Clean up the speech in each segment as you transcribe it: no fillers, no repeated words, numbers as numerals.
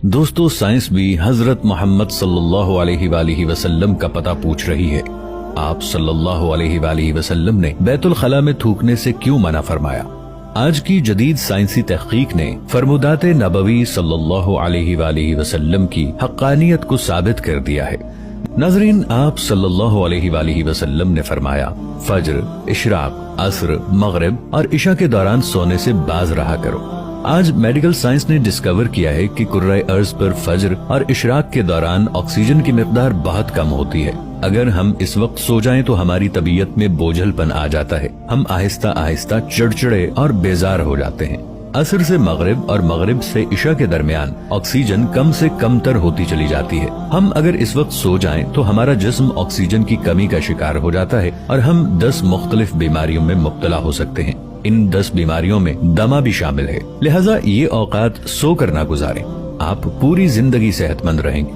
दोस्तों, साइंस भी हजरत मोहम्मद सल्लल्लाहु अलैहि वालिहि वसल्लम का पता पूछ रही है। आप सल्लल्लाहु अलैहि वालिहि वसल्लम ने बैतुल खला में थूकने से क्यों मना फरमाया? आज की जदीद साइंसी तहकीक ने फरमुदात नबवी सल्लल्लाहु अलैहि वालिहि वसल्लम की हक्कानियत को साबित कर दिया है। नाज़रीन, आप सल्लल्लाहु अलैहि वालिहि वसल्लम ने फरमाया, फज्र, इशराक, असर, मगरिब और इशा के दौरान सोने से बाज रहा करो। आज मेडिकल साइंस ने डिस्कवर किया है कि कुर्राए अर्ज पर फज्र और इशराक के दौरान ऑक्सीजन की मिकदार बहुत कम होती है। अगर हम इस वक्त सो जाएं तो हमारी तबीयत में बोझलपन आ जाता है। हम आहिस्ता आहिस्ता चिड़चिड़े और बेजार हो जाते हैं। असर से मगरिब और मगरिब से इशा के दरमियान ऑक्सीजन कम से कम तर होती चली जाती है। हम अगर इस वक्त सो जाएं तो हमारा जिस्म ऑक्सीजन की कमी का शिकार हो जाता है और हम 10 मुख्तलिफ बीमारियों में मुब्तला हो सकते हैं। इन 10 बीमारियों में दमा भी शामिल है। लिहाजा ये औकात सो कर ना गुजारें, आप पूरी जिंदगी सेहतमंद रहेंगे।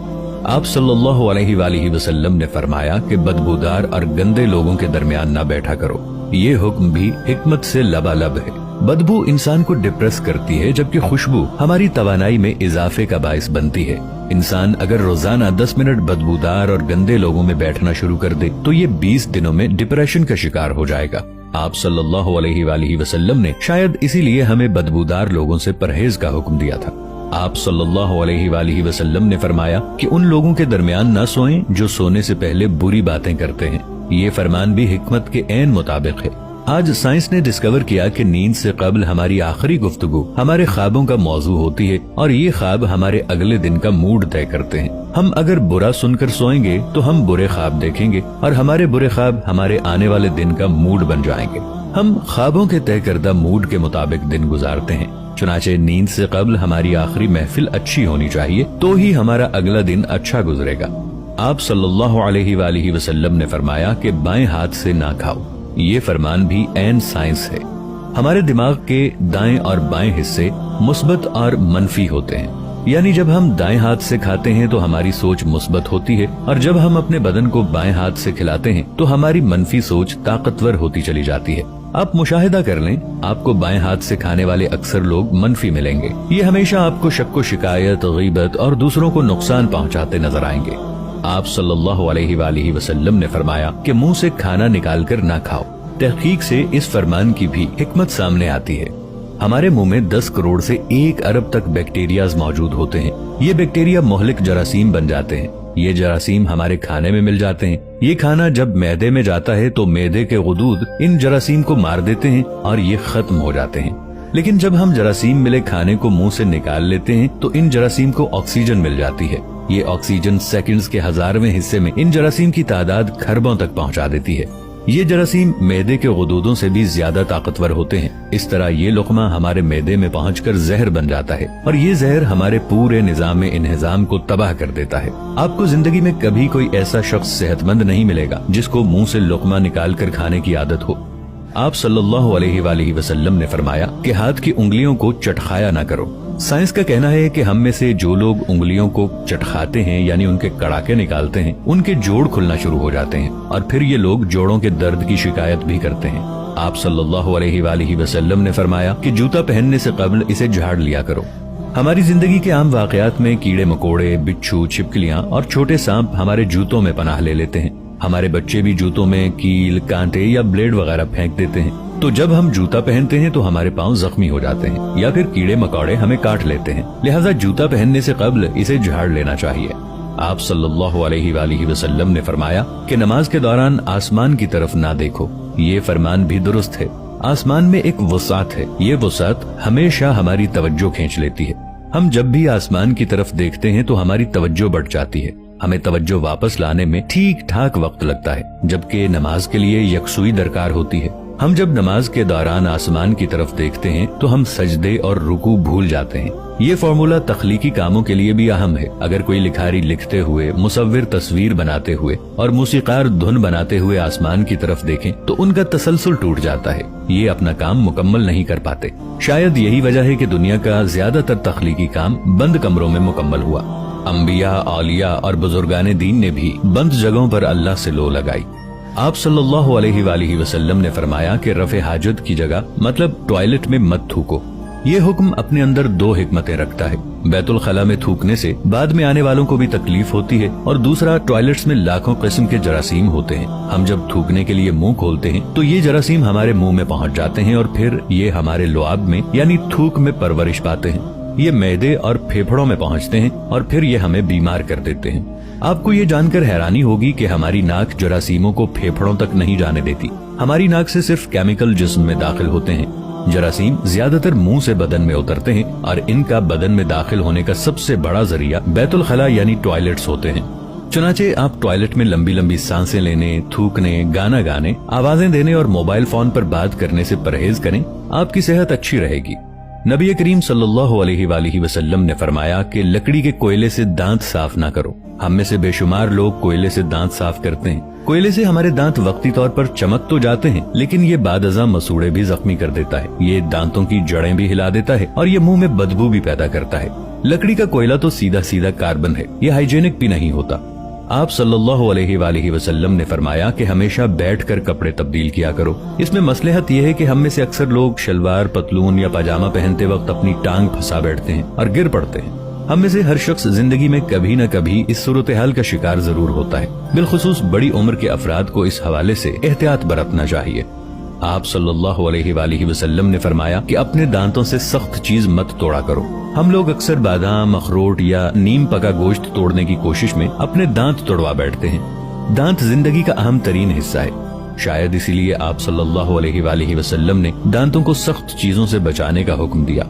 आप सल्लल्लाहु अलैहि वालिहि वसल्लम ने फरमाया कि बदबूदार और गंदे लोगों के दरमियान ना बैठा करो। ये हुक्म भी हिकमत से लबालब है। बदबू इंसान को डिप्रेस करती है, जबकि खुशबू हमारी तवानाई में इजाफे का बाइस बनती है। इंसान अगर रोजाना 10 मिनट बदबूदार और गंदे लोगों में बैठना शुरू कर दे तो ये 20 दिनों में डिप्रेशन का शिकार हो जाएगा। आप सल्लल्लाहु अलैहि वालिहि वसल्लम ने शायद इसीलिए हमें बदबूदार लोगों से परहेज का हुक्म दिया था। आप सल्लल्लाहु अलैहि वालिहि वसल्लम ने फरमाया कि उन लोगों के दरमियान न सोएं जो सोने से पहले बुरी बातें करते हैं। ये फरमान भी हिकमत के ऐन मुताबिक है। आज साइंस ने डिस्कवर किया कि नींद से कबल हमारी आखिरी गुफ्तगू हमारे ख्वाबों का मौजू होती है और ये ख्वाब हमारे अगले दिन का मूड तय करते हैं। हम अगर बुरा सुनकर सोएंगे तो हम बुरे ख्वाब देखेंगे और हमारे बुरे ख्वाब हमारे आने वाले दिन का मूड बन जाएंगे। हम ख्वाबों के तय करदा मूड के मुताबिक दिन गुजारते हैं। चुनाचे नींद से कबल हमारी आखिरी महफिल अच्छी होनी चाहिए तो ही हमारा अगला दिन अच्छा गुजरेगा। आप सल्लल्लाहु अलैहि वालिहि वसल्लम ने फरमाया कि बाएं हाथ से ना खाओ। ये फरमान भी ऐन साइंस है। हमारे दिमाग के दाएं और बाएं हिस्से मुस्बत और मनफी होते हैं। यानी जब हम दाएं हाथ से खाते हैं तो हमारी सोच मुस्बत होती है और जब हम अपने बदन को बाएं हाथ से खिलाते हैं तो हमारी मनफी सोच ताकतवर होती चली जाती है। आप मुशाहिदा कर लें, आपको बाएं हाथ से खाने वाले अक्सर लोग मनफी मिलेंगे। ये हमेशा आपको शक्को शिकायत, गीबत और दूसरों को नुकसान पहुंचाते नजर आएंगे। आप सल्लल्लाहु अलैहि वालिहि वसल्लम ने फरमाया कि मुंह से खाना निकालकर ना खाओ। तहकीक से इस फरमान की भी हिकमत सामने आती है। हमारे मुंह में 10 करोड़ से 1 अरब तक बैक्टीरियाज मौजूद होते हैं। ये बैक्टीरिया मोहलिक जरासीम बन जाते हैं। ये जरासीम हमारे खाने में मिल जाते हैं। ये खाना जब मैदे में जाता है तो मैदे के गुदूद इन जरासीम को मार देते हैं और ये खत्म हो जाते हैं। लेकिन जब हम जरासीम मिले खाने को मुंह से निकाल लेते हैं तो इन जरासीम को ऑक्सीजन मिल जाती है। ये ऑक्सीजन सेकंड्स के 1000वें हिस्से में इन जरासीम की तादाद खरबों तक पहुंचा देती है। ये जरासीम मैदे के गुदूदों से भी ज्यादा ताकतवर होते हैं। इस तरह ये लुक़मा हमारे मैदे में पहुंचकर जहर बन जाता है और ये जहर हमारे पूरे निजाम इंहिज़ाम को तबाह कर देता है। आपको जिंदगी में कभी कोई ऐसा शख्स सेहतमंद नहीं मिलेगा जिसको मुंह से लुक़मा निकाल कर खाने की आदत हो। आप सल्लल्लाहु अलैहि वालिहि वसल्लम ने फरमाया कि हाथ की उंगलियों को चटखाया ना करो। साइंस का कहना है कि हम में से जो लोग उंगलियों को चटखाते हैं यानी उनके कड़ाके निकालते हैं, उनके जोड़ खुलना शुरू हो जाते हैं और फिर ये लोग जोड़ों के दर्द की शिकायत भी करते हैं। आप सल्लल्लाहु अलैहि वालिहि वसल्लम ने फरमाया कि जूता पहनने से कबल इसे झाड़ लिया करो। हमारी जिंदगी के आम वाकयात में कीड़े मकोड़े, बिच्छू, छिपकलियां और छोटे सांप हमारे जूतों में पनाह ले लेते हैं। हमारे बच्चे भी जूतों में कील, कांटे या ब्लेड वगैरह फेंक देते हैं। तो जब हम जूता पहनते हैं तो हमारे पांव जख्मी हो जाते हैं या फिर कीड़े मकोड़े हमें काट लेते हैं। लिहाजा जूता पहनने से कबल इसे झाड़ लेना चाहिए। आप सल्लल्लाहु अलैहि वालिहि वसल्लम ने फरमाया कि नमाज के दौरान आसमान की तरफ ना देखो। ये फरमान भी दुरुस्त है। आसमान में एक वसात है। ये वसात हमेशा हमारी तवज्जो खींच लेती है। हम जब भी आसमान की तरफ देखते हैं तो हमारी तवज्जो बढ़ जाती है। हमें तवज्जो वापस लाने में ठीक ठाक वक्त लगता है, जबकि नमाज के लिए यकसुई दरकार होती है। हम जब नमाज के दौरान आसमान की तरफ देखते हैं तो हम सजदे और रुकू भूल जाते हैं। ये फॉर्मूला तख्लीकी कामों के लिए भी अहम है। अगर कोई लिखारी लिखते हुए, मुसव्विर तस्वीर बनाते हुए और मूसीकार धुन बनाते हुए आसमान की तरफ देखें तो उनका तसलसल टूट जाता है। ये अपना काम मुकम्मल नहीं कर पाते। शायद यही वजह है कि दुनिया का ज्यादातर तख्लीकी काम बंद कमरों में मुकम्मल हुआ। अंबिया, औलिया और बुजुर्गाने दीन ने भी बंद जगहों पर अल्लाह से लो लगाई। आप सल्लल्लाहु अलैहि वालिहि वसल्लम ने फरमाया कि रफ़े हाजत की जगह मतलब टॉयलेट में मत थूको। ये हुक्म अपने अंदर दो हिकमतें रखता है। बैतुल खला में थूकने से बाद में आने वालों को भी तकलीफ होती है, और दूसरा, टॉयलेट्स में लाखों किस्म के जरासीम होते हैं। हम जब थूकने के लिए मुंह खोलते हैं तो ये जरासीम हमारे मुंह में पहुंच जाते हैं और फिर ये हमारे लुआब में यानी थूक में परवरिश पाते हैं। ये मैदे और फेफड़ों में पहुंचते हैं और फिर ये हमें बीमार कर देते हैं। आपको ये जानकर हैरानी होगी कि हमारी नाक जरासीमों को फेफड़ों तक नहीं जाने देती। हमारी नाक से सिर्फ केमिकल जिस्म में दाखिल होते हैं। जरासीम ज्यादातर मुंह से बदन में उतरते हैं और इनका बदन में दाखिल होने का सबसे बड़ा जरिया बैतुल खला यानी टॉयलेट्स होते हैं। चुनाचे आप टॉयलेट में लंबी लंबी सांसें लेने, थूकने, गाना गाने, आवाजें देने और मोबाइल फोन पर बात करने से परहेज करें, आपकी सेहत अच्छी रहेगी। नबी करीम सल्लल्लाहु अलैहि वसल्लम ने फरमाया कि लकड़ी के कोयले से दांत साफ ना करो। हम में से बेशुमार लोग कोयले से दांत साफ करते हैं। कोयले से हमारे दांत वक्ती तौर पर चमक तो जाते हैं, लेकिन ये बादअज़ा मसूड़े भी जख्मी कर देता है। ये दांतों की जड़ें भी हिला देता है और ये मुंह में बदबू भी पैदा करता है। लकड़ी का कोयला तो सीधा सीधा कार्बन है, ये हाइजेनिक भी नहीं होता। आप सल्लल्लाहु अलैहि वसल्लम ने फरमाया कि हमेशा बैठकर कपड़े तब्दील किया करो। इसमें मसलहत यह है कि हम में से अक्सर लोग शलवार, पतलून या पजामा पहनते वक्त अपनी टांग फंसा बैठते हैं और गिर पड़ते हैं। हम में से हर शख्स जिंदगी में कभी न कभी इस सूरत हाल का शिकार जरूर होता है। बिलखुसूस बड़ी उम्र के अफराद को इस हवाले से एहतियात बरतना चाहिए। आप सल्लल्लाहु अलैहि वसल्लम ने फरमाया कि अपने दांतों से सख्त चीज मत तोड़ा करो। हम लोग अक्सर बादाम, अखरोट या नीम पका गोश्त तोड़ने की कोशिश में अपने दांत तोड़वा बैठते हैं। दांत जिंदगी का अहम तरीन हिस्सा है। शायद इसीलिए आप सल्लल्लाहु अलैहि वसल्लम ने दांतों को सख्त चीजों से बचाने का हुक्म दिया।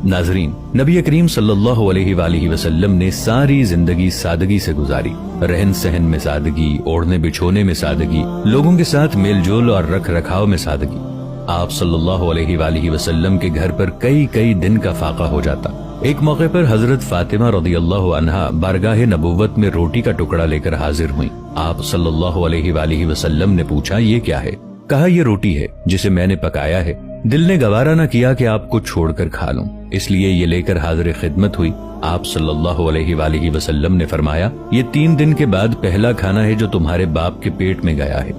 नाजरीन, नबी करीम सल्लल्लाहु अलैहि वसल्लम ने सारी जिंदगी सादगी से गुजारी। रहन सहन में सादगी, ओढ़ने बिछोने में सादगी, लोगों के साथ मेल जोल और रख रखाव में सादगी। आप सल्लल्लाहु अलैहि वसल्लम के घर पर कई कई दिन का फाका हो जाता। एक मौके पर हजरत फातिमा रज़ियल्लाहु अन्हा बारगाह नबुव्वत में रोटी का टुकड़ा लेकर हाजिर हुई। आप सल्लल्लाहु अलैहि वसल्लम ने पूछा, ये क्या है? कहा, ये रोटी है जिसे मैंने पकाया है। दिल ने गवारा न किया कि आपको छोड़कर खा लूं, इसलिए ये लेकर हाजिर खिदमत हुई। आप सल्लल्लाहु अलैहि वसल्लम ने फरमाया, ये 3 दिन के बाद पहला खाना है जो तुम्हारे बाप के पेट में गया है।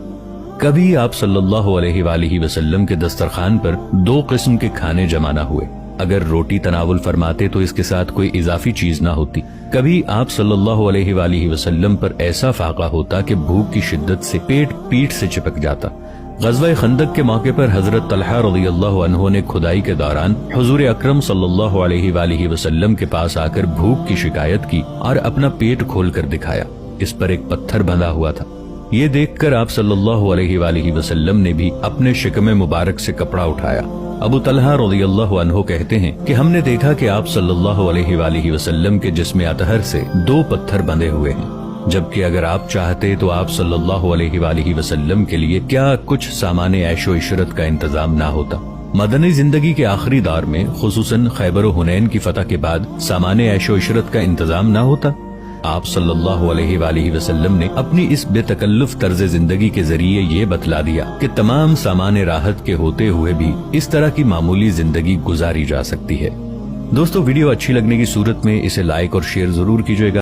कभी आप सल्लल्लाहु अलैहि वसल्लम के दस्तरखान पर 2 किस्म के खाने जमा न हुए। अगर रोटी तनावुल फरमाते तो इसके साथ कोई इजाफी चीज ना होती। कभी आप सल्लल्लाहु अलैहि वसल्लम पर ऐसा फाका होता कि भूख की शिद्दत से पेट पीठ से चिपक जाता। ग़ज़वा खंदक के मौके पर हजरत तलहा रज़ियल्लाहु अन्हु ने खुदाई के दौरान हुजूर अकरम सल्लल्लाहु अलैहि वसल्लम के पास आकर भूख की शिकायत की और अपना पेट खोलकर दिखाया। इस पर एक पत्थर बंधा हुआ था। ये देखकर आप सल्लल्लाहु अलैहि वसल्लम ने भी अपने शिकमे मुबारक से कपड़ा उठाया। अबू तलहा रज़ियल्लाहु अन्हु कहते हैं कि हमने देखा कि आप सल्लल्लाहु अलैहि वसल्लम के जिस्म अतहर से 2 पत्थर बंधे हुए हैं, जबकि अगर आप चाहते तो आप सल्लल्लाहु अलैहि वसल्लम के लिए क्या कुछ सामाने ऐशो इशरत का इंतजाम ना होता। मदनी जिंदगी के आखिरी दौर में खुसूसन खैबर और हुनैन की फतह के बाद सामाने ऐशो इशरत का इंतजाम ना होता। आप सल्लल्लाहु अलैहि वसल्लम ने अपनी इस बेतकल्लुफ तर्ज जिंदगी के जरिए ये बतला दिया कि तमाम सामाने राहत के होते हुए भी इस तरह की मामूली जिंदगी गुजारी जा सकती है। दोस्तों, वीडियो अच्छी लगने की सूरत में इसे लाइक और शेयर जरूर कीजिएगा।